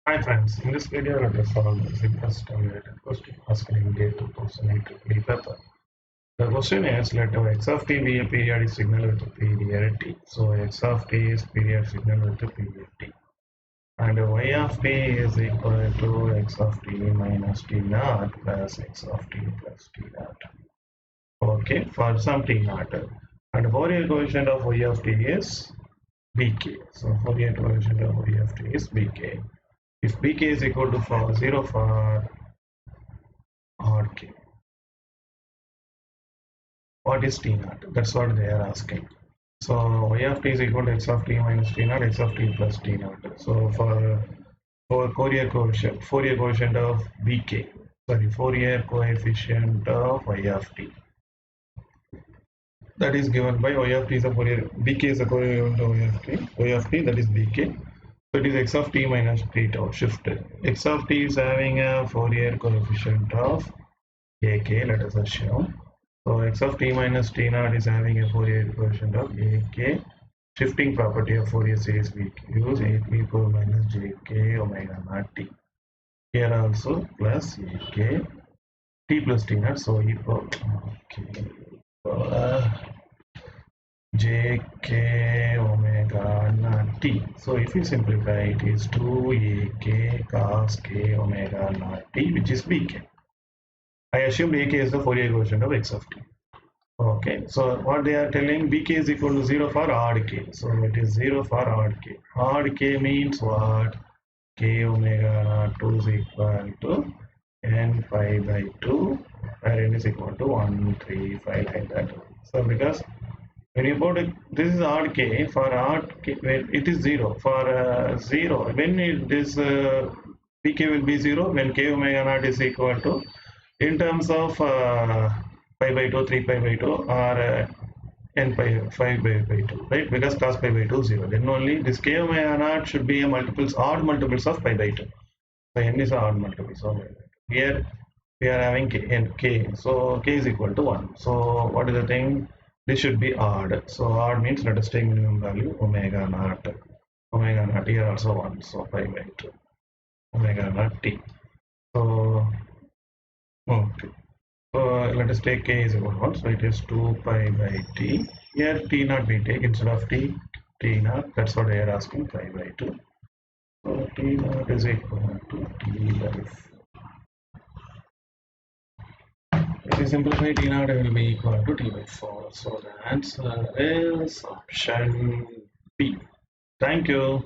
Hi friends, in this video let us solve the simplest related question asked in day 2008 paper. The question is let x of t be a periodic signal with a period t. So x of t is period signal with a period t. And y of t is equal to x of t minus t naught plus x of t plus t naught. Okay, for some t naught. And Fourier coefficient of y of t is bk. So Fourier coefficient of y of t is bk. If bk is equal to 0 for odd k, what is t naught? That's what they are asking. So y of t is equal to x of t minus t naught, x of t plus t naught. So for Fourier coefficient of bk, sorry, Fourier coefficient of y of t, that is given by y of t is a Fourier, bk is a coefficient of y of t, that is bk. So it is x of t minus t tau shifted. X of t is having a Fourier coefficient of ak, let us assume. So x of t minus t naught is having a Fourier coefficient of ak. Shifting property of Fourier series we use a equal minus jk omega naught t. Here also plus ak t plus t naught. So equal okay, jk omega naught t. So if we simplify, it is 2ak cos k omega naught t, which is bk. I assume ak is the Fourier coefficient of x of t. Okay, so what they are telling, bk is equal to 0 for odd k. So it is 0 for odd k. Odd k means what? K omega naught 2 is equal to n pi by 2, where n is equal to 1, 3, 5, like that. So because when you put it, this is odd k, for odd k, it is 0. For 0, when this pk will be 0, when k omega naught is equal to, in terms of pi by 2, 3 pi by 2, or n pi 5 by 2, right? Because cos pi by 2 0. Then only this k omega naught should be a multiples, odd multiples of pi by 2. So n is odd multiples of pi by 2. Here we are having k, so k is equal to 1. So what is the thing? This should be odd. So odd means let us take minimum value omega naught. Omega naught here also 1. So pi by 2. Omega naught t. So okay. So let us take k is equal to 1. So it is 2 pi by t. Here t naught we take instead of t naught. That's what they are asking, pi by 2. So t naught is equal to t by 4. If we simplify, t naught will be equal to t by 4. So the answer is option B. Thank you.